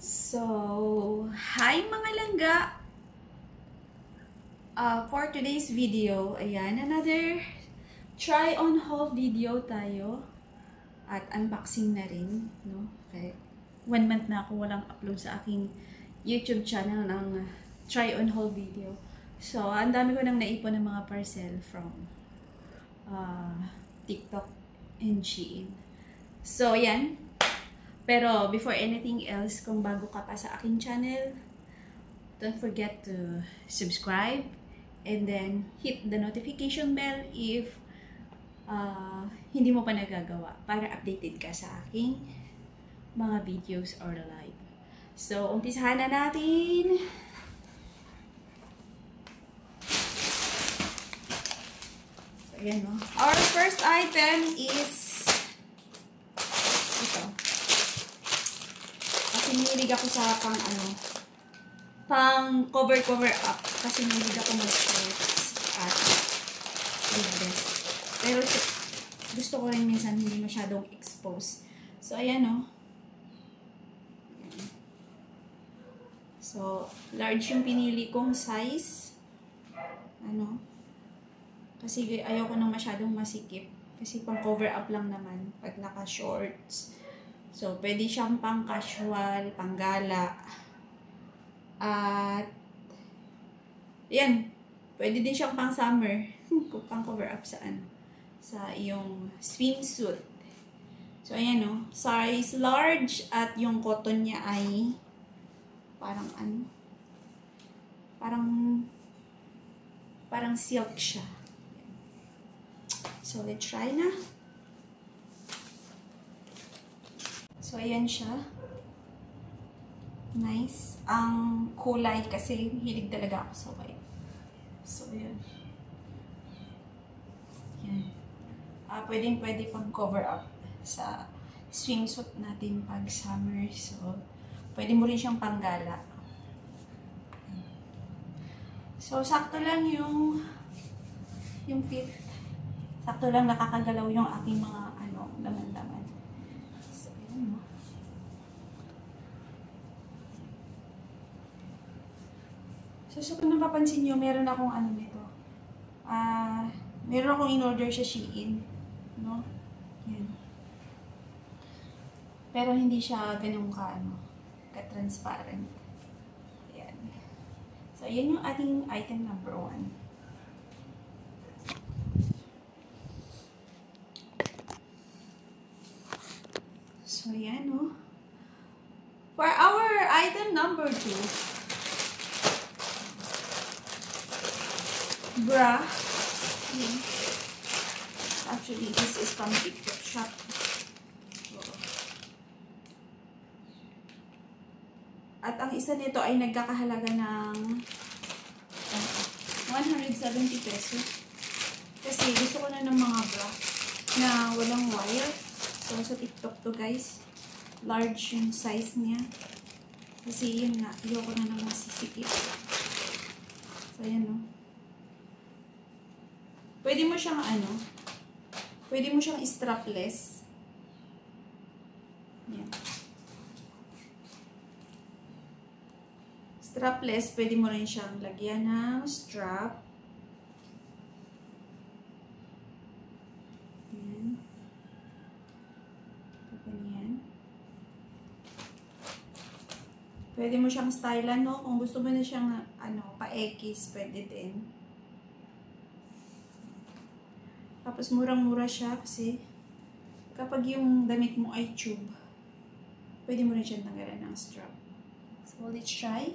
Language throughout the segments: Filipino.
So, hi mga langga! For today's video, ayan, another try on haul video tayo. At unboxing na rin, no? Okay. 1 month na ako walang upload sa aking YouTube channel ng try on haul video. So, ang dami ko nang naipon ng mga parcel from TikTok and Shein. So, ayan. Pero before anything else, kung bago ka pa sa aking channel, don't forget to subscribe and then hit the notification bell if hindi mo pa nagagawa para updated ka sa aking mga videos or live. So, umpisahan na natin. So, ayan, no? Our first item is ito. Hinilig ako sa pang cover up kasi hinilig ako mag-shorts at sleeveless. Pero gusto ko rin minsan hindi masyadong expose. So, ayan o. So, large yung pinili kong size. Kasi ayaw ko nang masyadong masikip. Kasi pang cover up lang naman pag naka-shorts. So, pwede siyang pang casual, pang gala. At, yan. Pwede din siyang pang summer. Pang cover up sa sa iyong swimsuit. So, ayan o. Size large at yung cotton niya ay parang silk siya. So, let's try na. So, ayan siya. Nice. Ang kulay kasi hilig talaga ako sa white. So, ayan. Ayan. Pwede pang cover up sa swimsuit natin pag summer. So, pwede mo rin siyang panggala. So, sakto lang yung fit. Sakto lang nakakagalaw yung aking mga laman-laman. So, kung napapansin nyo, meron akong nito. Meron akong in-order sa Shein. No? Yan. Pero hindi siya ganun ka-transparent. Ayan. So, yan yung ating item number 1. So, yan, no? For our item number 2, bra. Actually, this is from TikTok shop. At ang isa nito ay nagkakahalaga ng 170 pesos. Kasi gusto ko na ng mga bra na walang wire. So, sa TikTok to guys. Large yung size niya. Kasi yun nga, ayoko na ng masisikip. So, ayan no. Pwede mo siyang pwede mo siyang strapless. Yan. Strapless, pwede mo rin siyang lagyan ng strap. Yan. Ganyan. Pwede mo siyang stylan, no? Kung gusto mo na siyang pa-X, pwede din. Tapos, murang-mura siya kasi kapag yung damit mo ay tube, pwede mo rin siya tanggalan ng strap. So, let's try.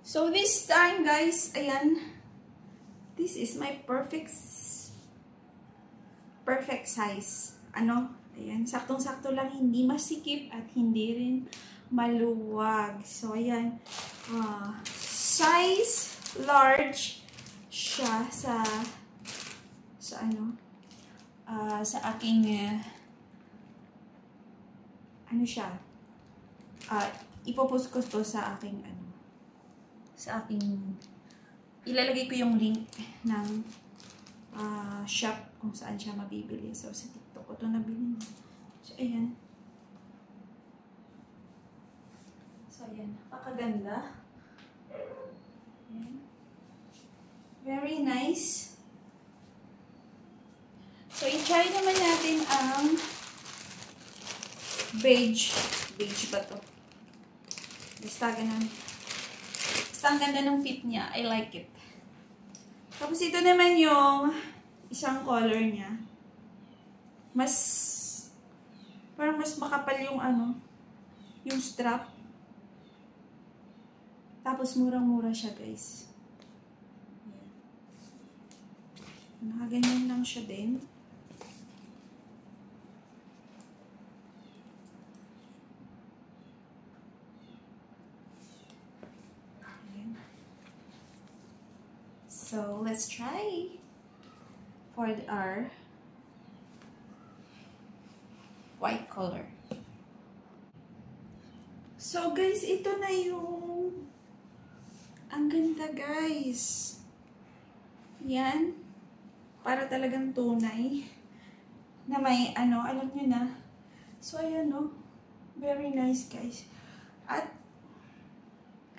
So, this time, guys, ayan, this is my perfect size. Ayan, saktong-sakto lang, hindi masikip at hindi rin maluwag. So, ayan, size large siya sa aking ipopost ko to sa aking ilalagay ko yung link ng shop kung saan siya mabibili. So, sa TikTok ko to nabili. So, ayan. So, ayan. Napakaganda. Ayan. Very nice. So, i-try naman natin ang beige. Beige ba to? Basta ganun. Basta ang ganda ng fit niya. I like it. Tapos ito naman yung isang color niya. Parang mas makapal yung yung strap. Tapos murang-mura siya, guys. Nakaganyan lang siya din. Ayan. So, let's try for our white color. So, guys, ito na yung ang ganda, guys. Yan. Para talagang tunay. Na may alam nyo na. So, ayan, no. Very nice, guys. At,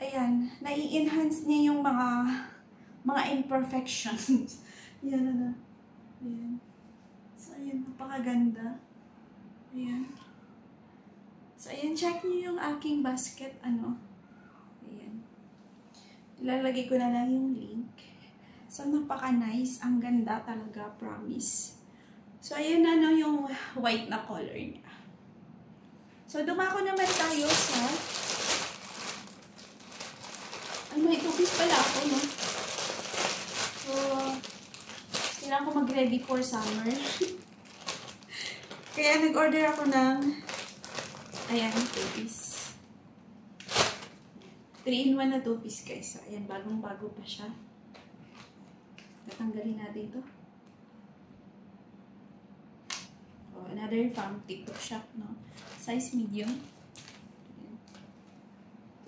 ayan, nai-enhance niya yung mga imperfections. Yan, Ayan. So, ayan, napakaganda. Ayan. So, ayan, check niyo yung aking basket, Ayan. Ilalagay ko na lang yung link. So, napaka-nice. Ang ganda talaga, promise. So, ayan yung white na color niya. So, dumako naman tayo sa may tupis pala ako, no? So, kailangan ko mag-ready for summer. Kaya nag-order ako ng ayan, tupis. 3-in-1 na tupis, guys. So, ayan, bagong-bago pa siya. Natanggalin natin ito. Oh, another from TikTok shop, no? Size medium. Ayan.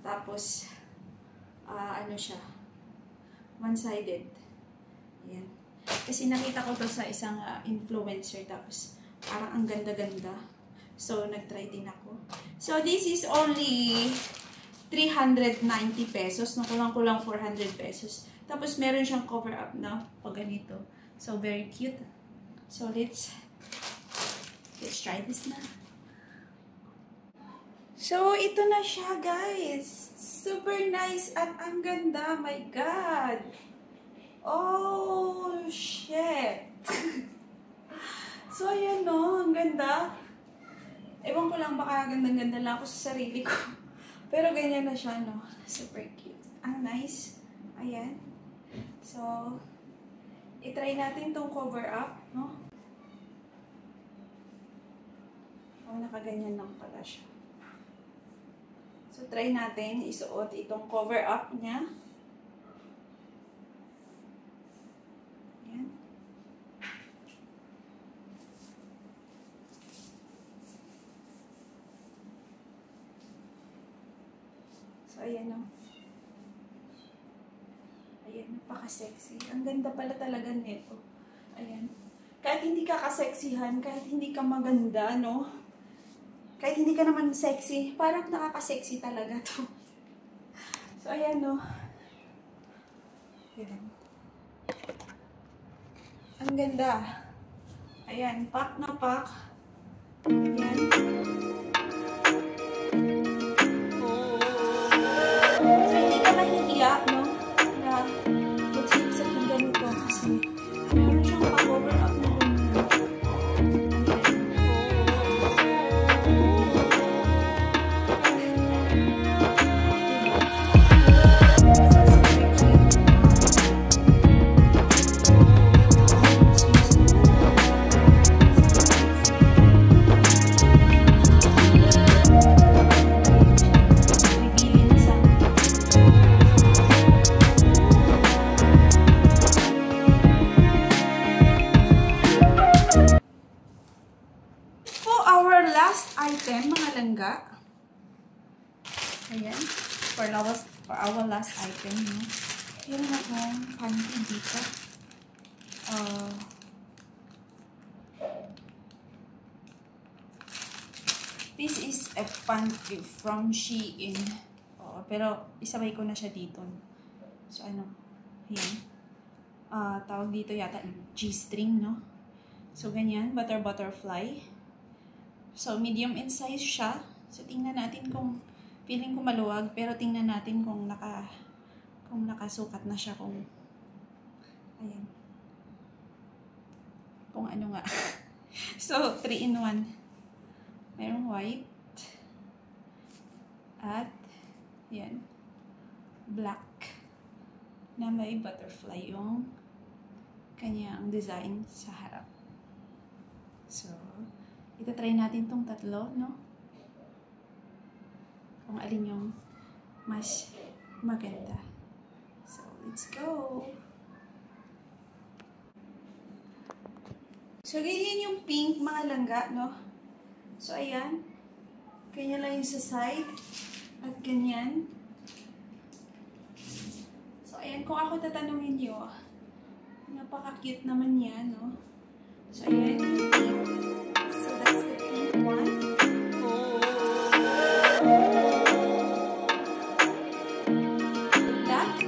Tapos, siya. One-sided. Ayan. Kasi nakita ko to sa isang influencer. Tapos, parang ang ganda-ganda. So, nag-try din ako. So, this is only 390 pesos. Nakulang-kulang 400 pesos. Tapos, meron siyang cover up na pag ganito. So, very cute. So, let's try this na. So, ito na siya, guys. Super nice at ang ganda. My God. Oh, shit. So, ayan, no. Ang ganda. Ewan ko lang, baka gandang-ganda lang ako sa sarili ko. Pero ganyan na siya, no. Super cute. Ang nice. Ayan. So, itry natin tong cover up, no? Oh, nakaganyan lang pala siya. So, try natin isuot itong cover up niya. Ayan. So, ayan o. Ayan, napaka-sexy. Ang ganda pala talaga nito. Ayan. Kahit hindi ka kaseksihan, kahit hindi ka maganda, no? Kahit hindi ka naman sexy, parang nakaka-sexy talaga to. So, ayan, no? Ayan. Ang ganda. Ayan, pack na pack. Ayan. So, hindi ka mahihiya, no? Na mag-sleep sa kung ganito. Kasi, meron siyang pa-cover up na item, mga langga. Ayan. For our last item, no? Yan na akong panty dito. This is a pantry from Shein. Oo, pero isabay ko na siya dito. So, ano? Ayan. Tawag dito yata G-string, no? So, ganyan. Butterfly. So, medium in size siya. So, tingnan natin kung feeling ko maluwag. Pero tingnan natin kung nakasukat na siya. Ayan. Kung ano nga. So, 3-in-1. Mayroong white. At, yan. Black. Na may butterfly yung kanyang design sa harap. So, itatry natin tong tatlo, no? Kung alin yung mas maganda. So, let's go! So, ganyan yung pink mga langga, no? So, ayan. Ganyan lang yung sa side. At ganyan. So, ayan. Kung ako tatanungin nyo, napaka-cute naman yan, no? So, ayan yung pink. So, that's the pink one. Black.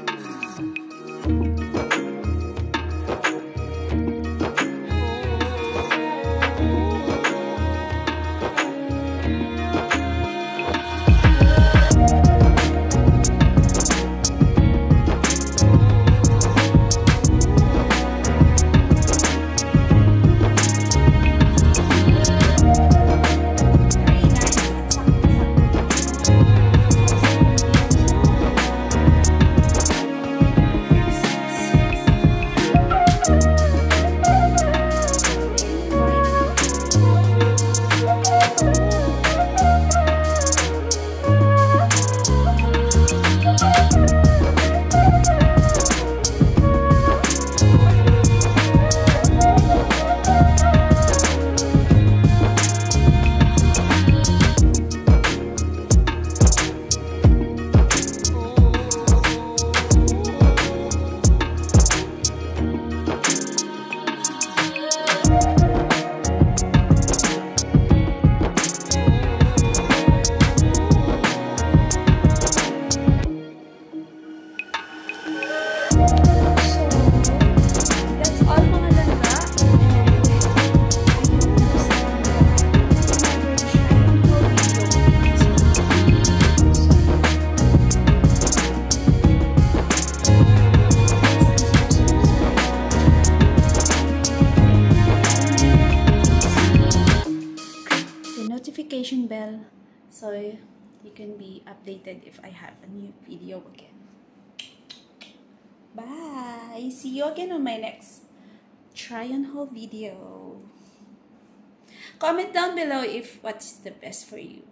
Notification bell so you can be updated if I have a new video again. Bye! See you again on my next try on haul video. Comment down below if what's the best for you.